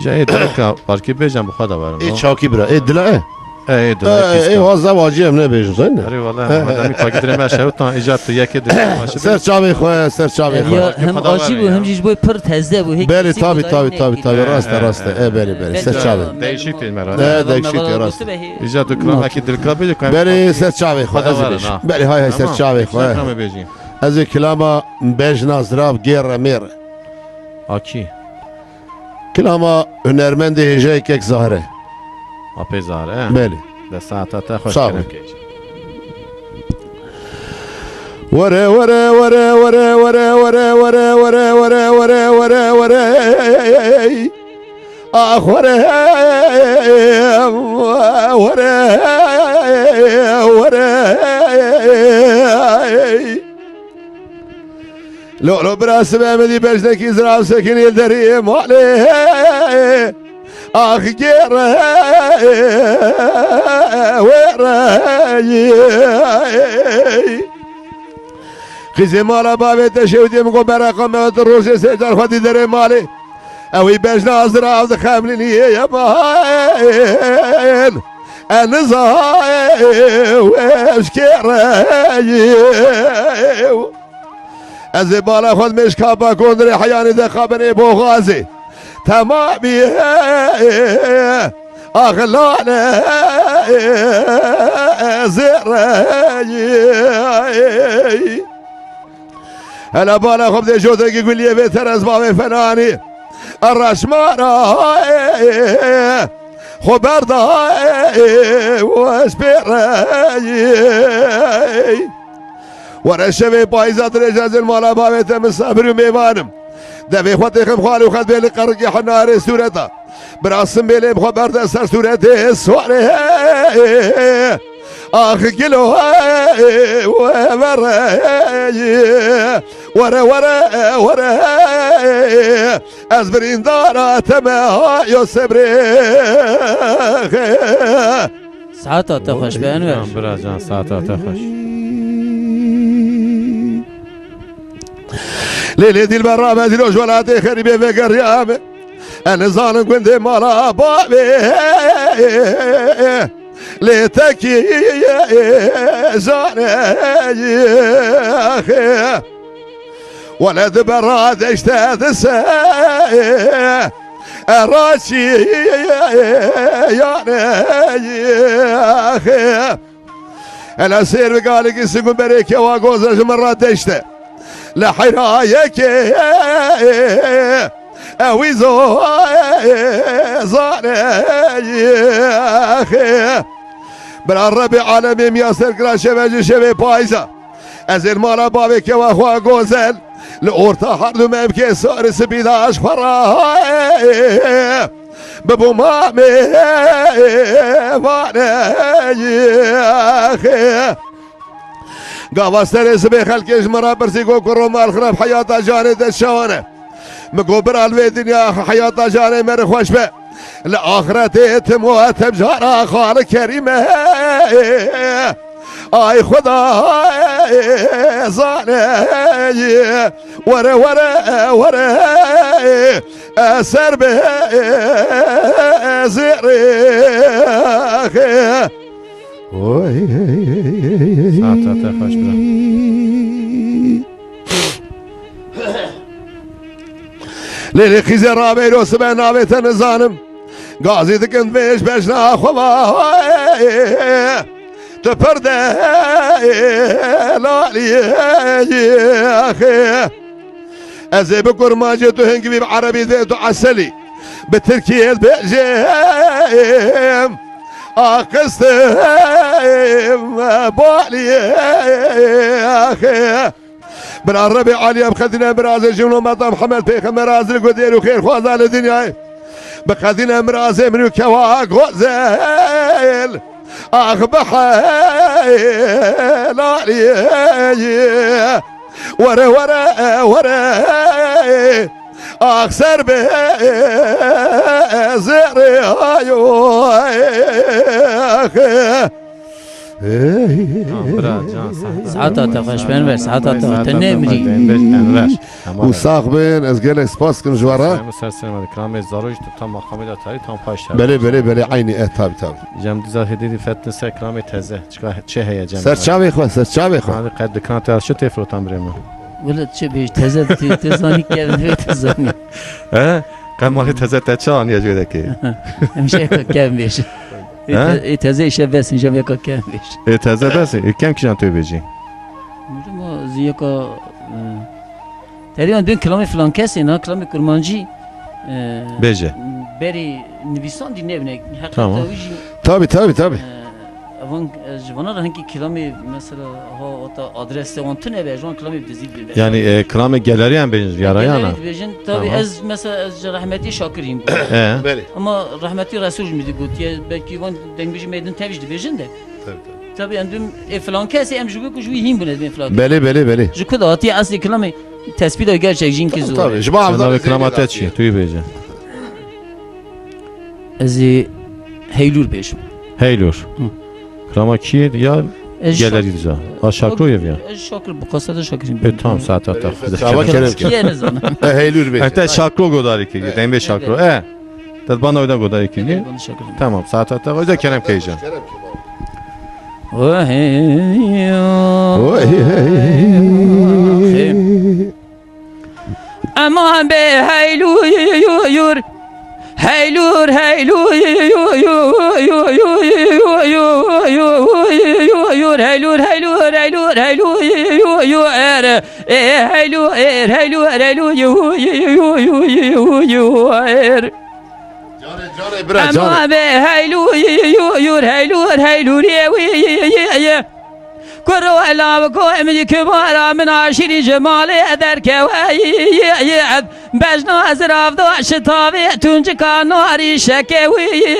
جا ای درکا پارکی بیجم بخواد آورم اي شاكي برا اي دلا ای اي وازا واجي من بيجو زين اری والله محمد این پارکی دیلمه شوتان ایجاد تو یکی دیلمه سر شاوي خويا سر شاوي خويا هم عجیب و هم جیش بوی پر تزده و هیچ بله تابي راسته اي بله سر شاوي دیشیت این مرا لا داك شيء راسته ایجاد تو کلام کی دلکا بیجه بله سر شاوي خويا بله هاي سر شاوي خويا کلام بیجی از كلامه بيجنا زراب غير مير آکی كلامه هنرمند هجاي كيك زهره آپی زاره بله ده ساعت تا خوش صعب. کنم ورا ورا ورا ورا ورا ورا ورا ورا ورا ورا ورا ورا اخ ورا ورا ورا لو براس بامدي بجدك يزرع سكن يدري مالي اخ غير وراي خزي مالا بابي تشودي مقو برقم الروس سيدار خدي دري مالي اوي بجنا ازرع خاملني يا باين النزاي واشكراي الزبالة خذ مش كابا كون حياني ذا خابني بو غازي تمامي اغلانا زراي انا بالا خب دي جوتك يقول لي بيتر اسباب فناني الرشمارة خبر داي واسبراي ورا الشبي بايزات رجاز المالا بابيت من صابر وميمانم دبي خوتي خم خالي وخد بيلي قرقي حناري سورتا براسم بيلي بخبر دسر سورتي السواري اخ قلو ورا ورا ورا ازبرين دارا تما يصبري ساعتا تخوش به انور برا جان ساعت تا خوش ليلي دي البرامة دي الوجولاتي خريبي في قريامي انا ظالم كنت مالا بابي ليتكي زاني ولد براد اشتاد راشي يا اخي انا سير بقالك يسقون بريكي واقوز مرات اشتاد لحرايك اويزو زاني بلا الربي عالمي مياسر كلا شبه شبه بايزة ازل مالا بابك واخوا قوزل لأورتا حردو ممكن صار سبيداش فراي بابو مامي فاني قاوستر اسمي خلقش مرا برسيقو كرو مال خراب حياتا جاني الشوانه مقبر الدنيا حياتا جاني مرخوش به لآخرتي تموت بجارة خال كريمة آی خدا زانه وره وره وره سر به زیره ساعت خوش برا لیلی خیزی رابی رو سبه نابیت نزانم گازی دکن بیش بشنا خواه تو پرده لالی اخی از بکر ماجه تو هنگی بی عربی ده تو عسلی به ترکیه بجیم آقستم بالی اخی برا ربي عليا بخدنا براز جملة مطعم محمد بيخمر رازل قدير وخير خوازا للدنيا بخدنا مرازي من كواك غزال اخ بحال علي ورا ورا ورا اخ سر به زري ايو برا جان ساعتا تخش بن ساعتا تنمري انور وساق بين از قال سباس كن جوارا مسلسل کرام زاروج tam makamı da tari tam paşta. بله عيني tabi Cem diza hedidi fetne se krami teze. Çıka çe heyecan. سر چاوي خو سر چاوي خو Hadi kad dikran te şu tefrotan bireme. ولا تشي بيش تزاني كيف تزاني He? Kan mali teze te çan ya jodaki. مشي كيف بيش تزي شبس نجم يكا كيف بيش Teze besi. Kem kişan tövbeci. ما زيكا تقريبا دون كلامي فلان كاسي نا كلامي كرمانجي Beje. بري نويسان دي نبنه Tamam. حقيقة ويجي تابي اوان جوانا هنكي كلامي مثلا ها اتا ادرس وان تنه به جوان كلامي بدزيد به Yani krami geleri yan bejin yarayana. بيجن Tamam. تابي از مثلا از رحمتي شاكرين He. بله اما رحمتي رسول ميدي قلت يا بلكي وان دنگ بيجي ميدن تابيش دي بيجن ده تابي عندهم فلان كاسي ام جوكو كجوي هين بنت بين فلان بله جو كده اتي اصلي كلامي تثبيت gerçek جين كي طبعا زور جماعة Bana kramat et şey. Tüy beje. ازي هيلور بيش Heylur. Krama ki ya geleri diza. Aşakroyev ya. شاكر بقصد شاكرين Tam saat ta. Ama kerem كي نزانا هيلور بيه Hatta şakro godari ki. Dembe şakro. Tad bana oyda godari ki. بنا شاكرين Tamam saat ta. Oyda kerem keycan. امان به هیلو یور هیلور هیلو یور هیلور هیلور هیلور هیلو یور هیلو هیلو یور اما به هیلو یور هیلور هیلور کرو الا کو امی کبارا من عاشری جمال در کوی بجنا از رفت شتاوی تونج کاناری شکوی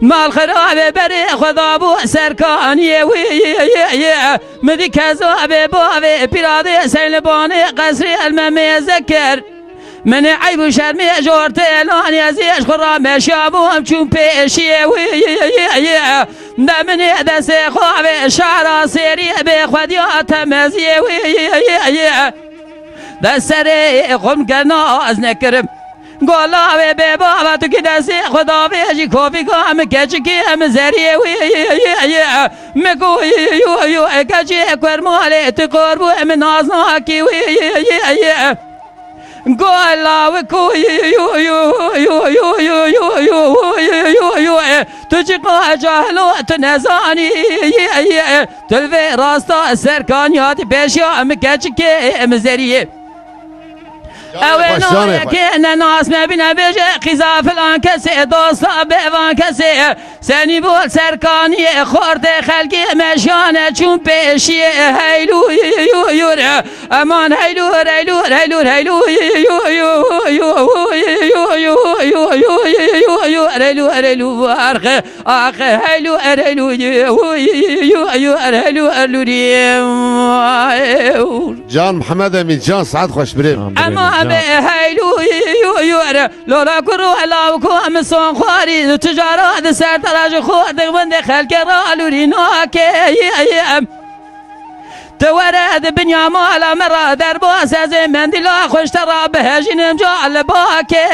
مال خراب بری خدا بو سرکانی وی مدی کذاب باوی پیراده سیلبانی قصر الممی ذکر من عیب و شرمی جورت الان یزیش خرام شابوم چون پیشی وی دمنی دست خواب شعر سری به خودیات مزی وی دست سری خم کرنا از نکرم گلا و به بابا تو که دست خدا بیجی کافی کام کچی کیم زری وی مگوی یو کچی کرمالی تو قربو ام نازنا کی وی گلا و کوی یو تو چی جهلو تو نزانی تلوی راستا سرکانیات پیشیا ام کچی کیم زری اوه که ناس مبینه بجه خیزا فلان کسی دوستا بیوان کسی سنی بول سرکانی خورد خلقی مشانه چون پیشی هیلو یور امان هیلور هیلور هیلور هیلور هیلو آخه هیلو هیلو جان محمد امین جان ساعت خوش بریم اما به هیلو یور لولا کرو علاو کو ام سون خواری تجارت سر تراج خود وند خلق را لورینا که تورد بنیا مال مرا در باز از مندلا خوش ترا بهجینم جال با که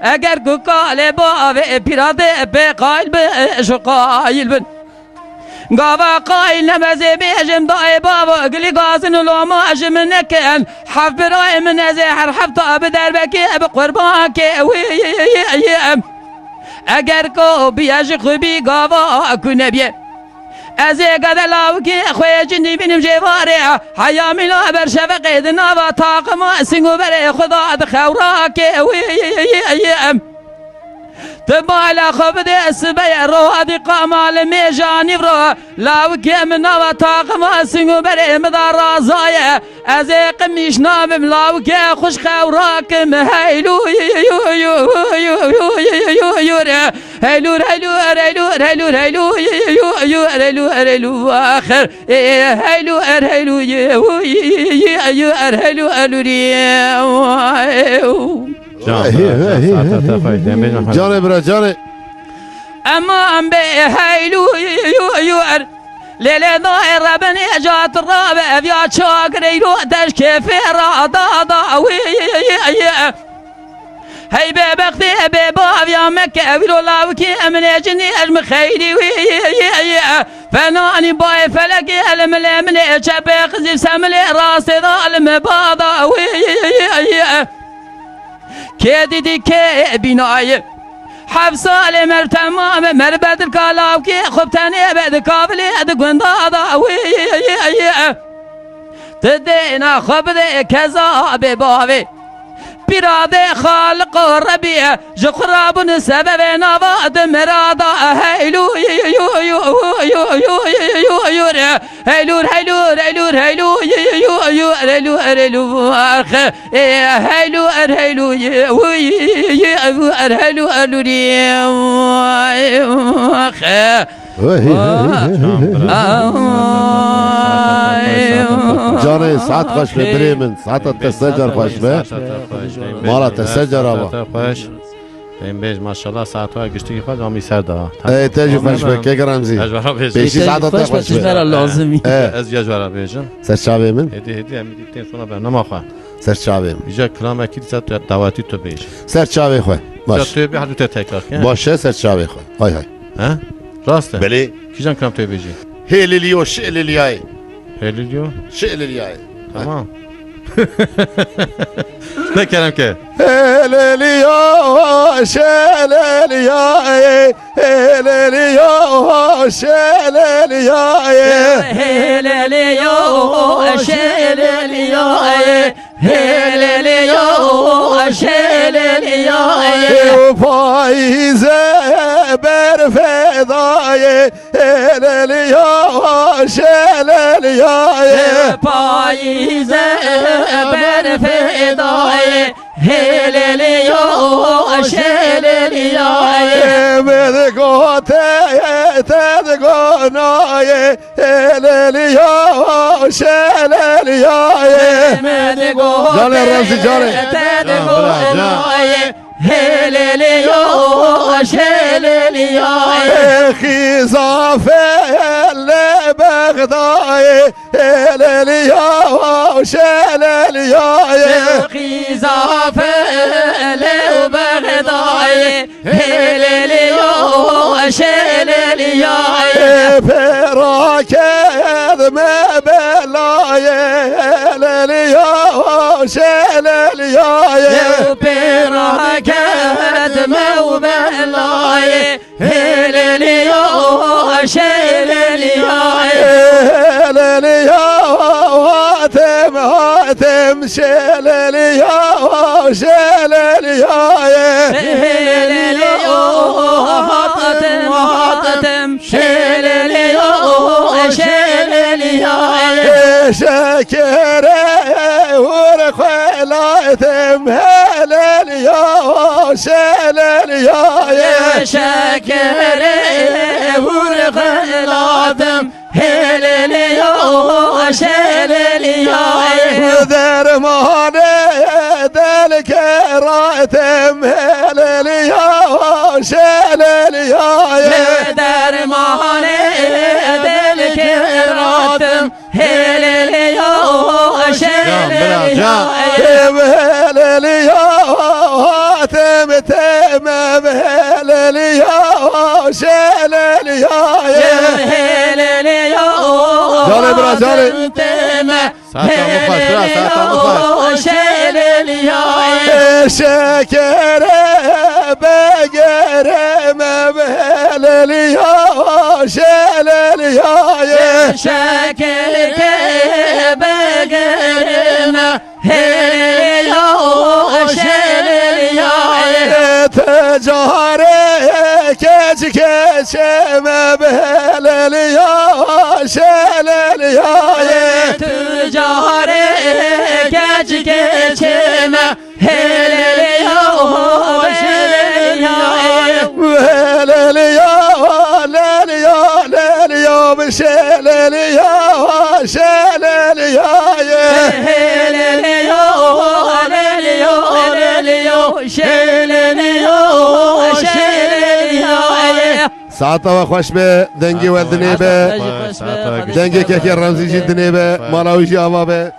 اگر کو کال با پیراده به قایل به شقایل بن قابا قايل نمزي بيجم ضاي بابا قلي قاسن لو ما منك حف براي من ازحر حفطة بدربك بقرباك اگر کو بياج خبي قابا اكو نبي ازي قد لاوكي خويا جندي بنم جواري حيامي لا برشفق اذنا وطاقم سنگو بري خدا خوراك تبالا خبد السبيع رو هذه قامال ميجاني برو لاو كيمنا وطاقم سنگو بري مدار رازايا ازي قميش نابم لاو كي خوش خوراكم هيلو هيلور هيلور هيلور هيلور هيلور هيلور اخر هيلور هيلور هيلور جان برا جان اما ام به هیلو یور لیله دای ربنی جات رابع بیا چاکری رو دش کفی را دادا وی هی به بختی به باویا مکه ویلو لاوکی امن جنی اجم خیری وی فنانی بای فلکی علم لمن چپ خزی سملی راست ظالم بادا وی که دیدی که بینای حفصال مر تمام مر بدر کالاو که خوب تنه بد کابلی اد گندادا وی تدینا خوب ده کذا به باوی براده خالق و ربیع جخرابون سبب نواد مرادا هیلو هیلور هیلور هیلور هیلور هیلور هیلور آخ هیلور هیلور جان ساعت خوش بریم ساعت تسجر خوش به مالا تسجر آبا این بیش ماشاءالله ساعت های گشتی خود آمی سر دا تجی خوش به که گرمزی اجبارا بیشم بیشی ساعت خوش به لازمی از اجبارا بیشم سر چاوی من هدی همی دیتیم سونا برنامه خواه سر چاوی من اینجا کلام اکی دیست دعواتی تو بیش سر چاوی خواه باش توی بی حدو تکرار کن باشه سر چاوی خواه های های ها راسته بله کیجان کلام توی بیجی هیلیلیو شیلیلیای هلیلیو شیلیلیای تمام نکردم که هیلیلیو شیلیلیای هیلیلیو شیلیلیای هیلیلیو شیلیلیای هیلیلیو شیلیلیای پاییزه بر فدای هیلیلیو شیلیلیای پاییزه بر فدای هیلیلیو شیلیلیای مدگو تدگو نای هیلیلیو شیلیلیای مدگو جانه رمزی جانه تدگو نای هیلیلیو شیلیلیای خزافه لبغدای هیلیلیو شیلیلیای خزافه لبغدای هیلیلیو شیلیلیای پراکد مبلای هیلیلیو شیلیلیای پراکد مبلای هیلیلیو شیلیلیای هیلیلیو هاتم شیلیلیو شیلیلیای هیلیلیو هاتم شیلیلیو شیلیلیای شکره ورخلاتم هیلیلیو شیلیلیای شکره ورخلاتم هیلیلیو شلليا درمانه دل كراتم هلليا شلليا درمانه دل كراتم هلليا شلليا هلليا هاتم تمام هلليا شلليا هلليا جالي برا جالي Sağ mufas. شلليا شكر بقرم بهلليا شلليا شكلك بقرنا هلليا شلليا تجاري كج كشم بهلليا شلليا تجاري كج كشم هلليا شلليا هلليا لليا لليا بشلليا شلليا هلليا شلليا ساعتا خوش به دنگی ولدنی به دنگی که رمزی جی دنی به مالاوی جی آوا به